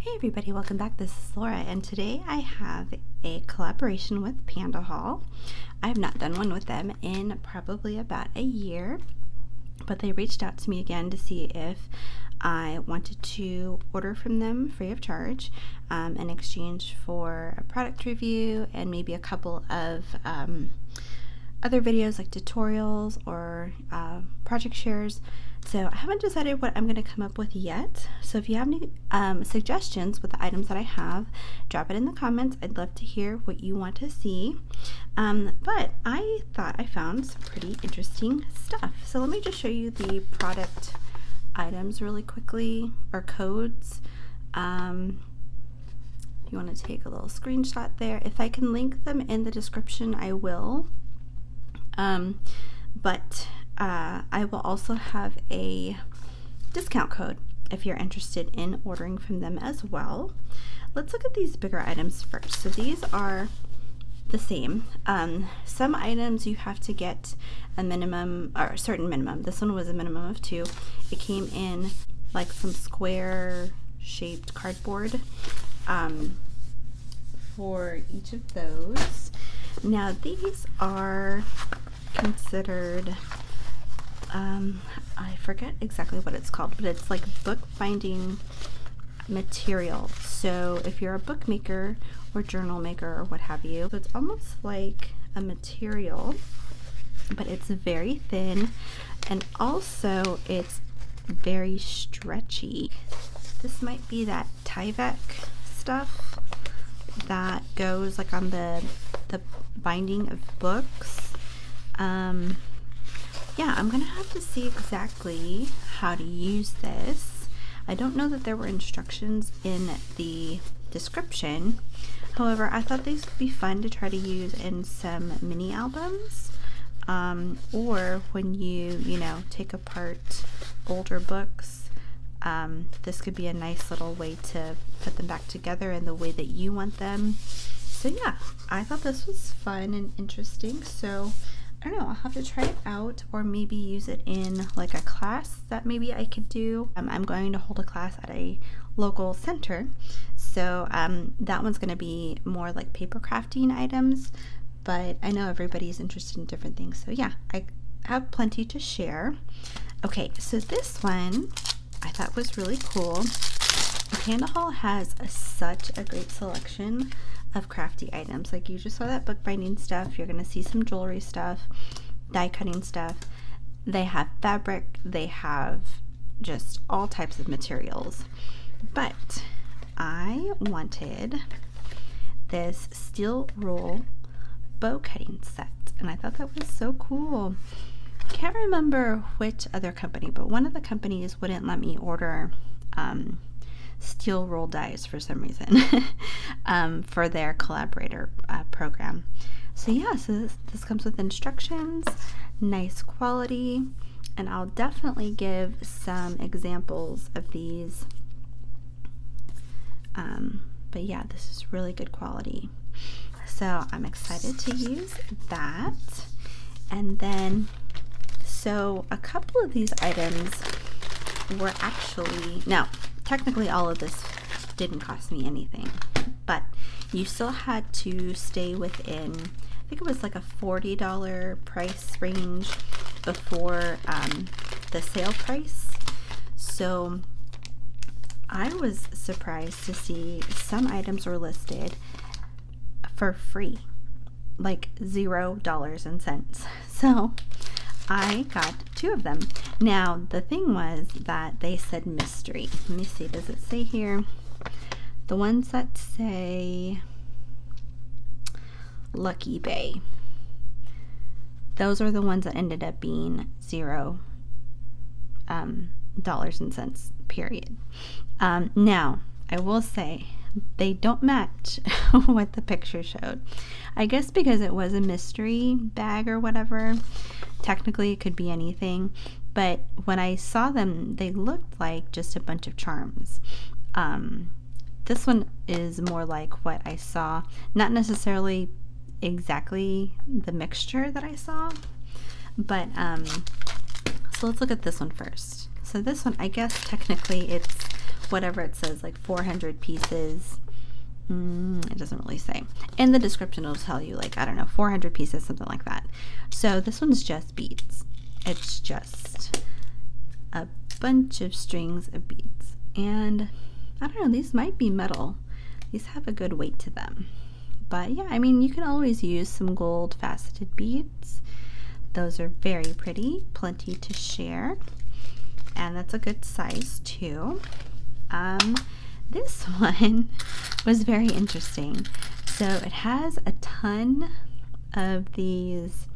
Hey everybody, welcome back. This is Laura, and today I have a collaboration with Panda Haul. I have not done one with them in probably about a year, but they reached out to me again to see if I wanted to order from them free of charge in exchange for a product review and maybe a couple of other videos like tutorials or project shares. So I haven't decided what I'm going to come up with yet. So if you have any suggestions with the items that I have, drop it in the comments. I'd love to hear what you want to see. But I thought I found some pretty interesting stuff. So let me just show you the product items really quickly, or codes. You want to take a little screenshot there. If I can link them in the description, I will. But I will also have a discount code if you're interested in ordering from them as well. Let's look at these bigger items first. So these are the same. Some items you have to get a minimum, or a certain minimum. This one was a minimum of 2. It came in like some square shaped cardboard for each of those. Now these are considered, I forget exactly what it's called, but it's like bookbinding material. So if you're a bookmaker or journal maker or what have you, so it's almost like a material, but it's very thin, and also it's very stretchy. This might be that Tyvek stuff that goes like on the binding of books. Yeah, I'm gonna have to see exactly how to use this. I don't know that there were instructions in the description. However, I thought these would be fun to try to use in some mini albums, or when you know, take apart older books. This could be a nice little way to put them back together in the way that you want them. So yeah, I thought this was fun and interesting. So I don't know, I'll have to try it out, or maybe use it in like a class that maybe I could do. I'm going to hold a class at a local center, so that one's going to be more like paper crafting items, but I know everybody's interested in different things. So yeah, I have plenty to share. Okay, so this one I thought was really cool. Panda Haul has such a great selection of crafty items. Like you just saw that bookbinding stuff. You're gonna see some jewelry stuff, die cutting stuff. They have fabric. They have just all types of materials. But I wanted this steel roll bow cutting set, and I thought that was so cool. I can't remember which other company, but one of the companies wouldn't let me order steel roll dies for some reason for their collaborator program. So yeah, so this comes with instructions, nice quality, and I'll definitely give some examples of these. But yeah, this is really good quality. So I'm excited to use that. And then, so a couple of these items were actually, now technically all of this didn't cost me anything, but you still had to stay within, I think it was like a $40 price range before the sale price. So I was surprised to see some items were listed for free, like $0. So I got 2 of them. Now, the thing was that they said mystery. Let me see, does it say here? The ones that say Lucky Bay, those are the ones that ended up being $0 dollars and cents, period. Now, I will say they don't match what the picture showed. I guess because it was a mystery bag or whatever. Technically, it could be anything, but when I saw them, they looked like just a bunch of charms. This one is more like what I saw, not necessarily exactly the mixture that I saw, but so let's look at this one first. So this one, I guess technically it's whatever it says, like 400 pieces. It doesn't really say. In the description it'll tell you, like, I don't know, 400 pieces, something like that. So this one's just beads. It's just a bunch of strings of beads. And I don't know, these might be metal. These have a good weight to them. But yeah, I mean, you can always use some gold faceted beads. Those are very pretty, plenty to share. And that's a good size too. This one was very interesting. So it has a ton of these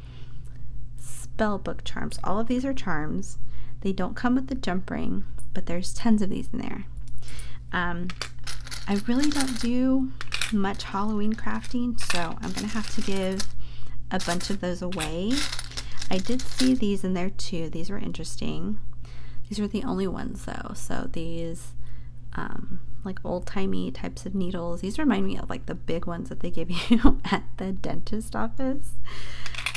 spell book charms. All of these are charms. They don't come with the jump ring, but there's tons of these in there. I really don't do much Halloween crafting, so I'm gonna have to give a bunch of those away. I did see these in there too. These were interesting. These are the only ones though. So these like old-timey types of needles. These remind me of like the big ones that they give you at the dentist office.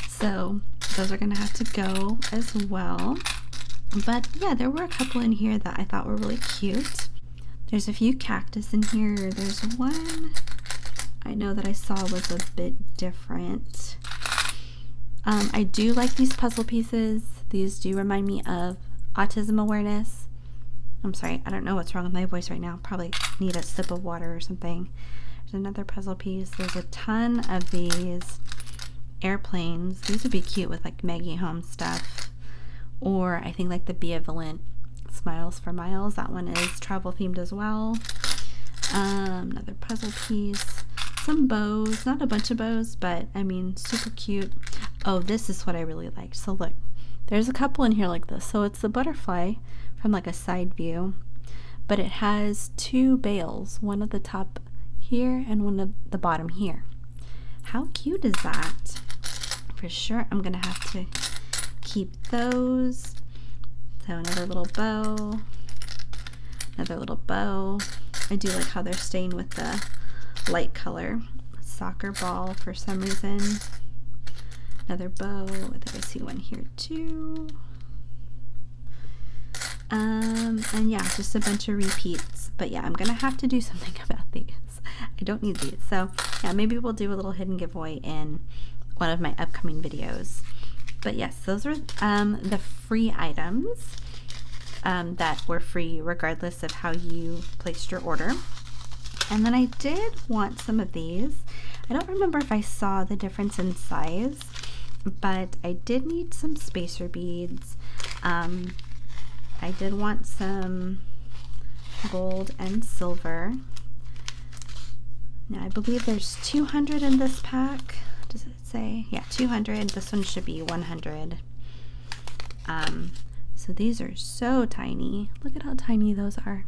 So those are gonna have to go as well. But yeah, there were a couple in here that I thought were really cute. There's a few cactus in here. There's one I know that I saw was a bit different. I do like these puzzle pieces. These do remind me of autism awareness. I'm sorry, I don't know what's wrong with my voice right now. Probably need a sip of water or something. There's another puzzle piece. There's a ton of these airplanes. These would be cute with like Maggie Home stuff. Or I think like the Benevolent Smiles for Miles. That one is travel themed as well. Another puzzle piece. Some bows. Not a bunch of bows, but I mean, super cute. Oh, this is what I really liked. So look, there's a couple in here like this. So it's the butterfly from like a side view, but it has two bales, one at the top here and one at the bottom here. How cute is that? For sure I'm gonna have to keep those. So another little bow, another little bow. I do like how they're staying with the light color. Soccer ball for some reason. Another bow. I think I see one here too. And yeah, just a bunch of repeats. But yeah, I'm gonna have to do something about these. I don't need these. So yeah, maybe we'll do a little hidden giveaway in one of my upcoming videos. But yes, those are the free items that were free regardless of how you placed your order. And then I did want some of these. I don't remember if I saw the difference in size, but I did need some spacer beads. I did want some gold and silver. Now I believe there's 200 in this pack. Does it say? Yeah, 200. This one should be 100. So these are so tiny. Look at how tiny those are.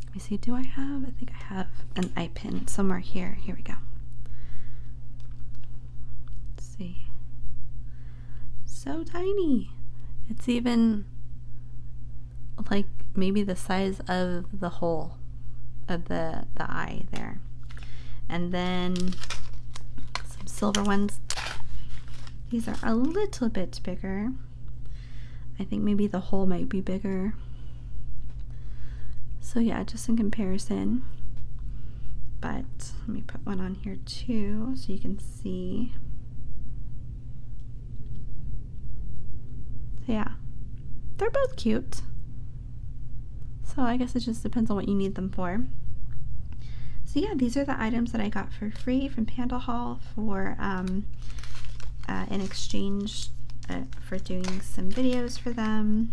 Let me see. Do I have? I think I have an eye pin somewhere here. Here we go. Let's see. So tiny. It's even like maybe the size of the hole of the eye there. And then some silver ones. These are a little bit bigger. I think maybe the hole might be bigger. So yeah, just in comparison. But let me put one on here too so you can see. So yeah, they're both cute. So I guess it just depends on what you need them for. So yeah, these are the items that I got for free from Panda Haul for in exchange for doing some videos for them.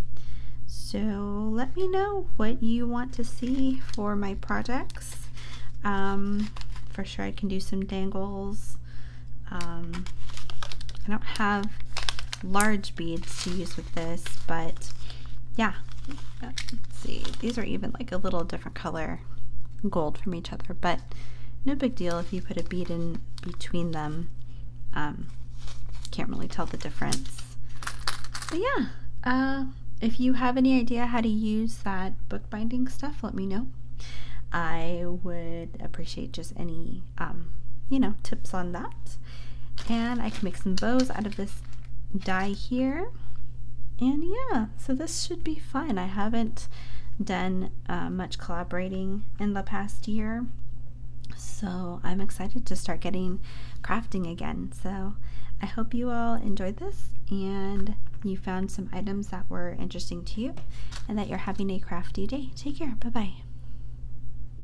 So let me know what you want to see for my projects. For sure I can do some dangles. I don't have large beads to use with this, but yeah, let's see, these are even like a little different color gold from each other, but no big deal if you put a bead in between them. Can't really tell the difference. But yeah, if you have any idea how to use that bookbinding stuff, let me know. I would appreciate just any you know, tips on that. And I can make some bows out of this die here. And yeah, so this should be fun. I haven't done much collaborating in the past year. So I'm excited to start getting crafting again. So I hope you all enjoyed this and you found some items that were interesting to you and that you're having a crafty day. Take care. Bye-bye.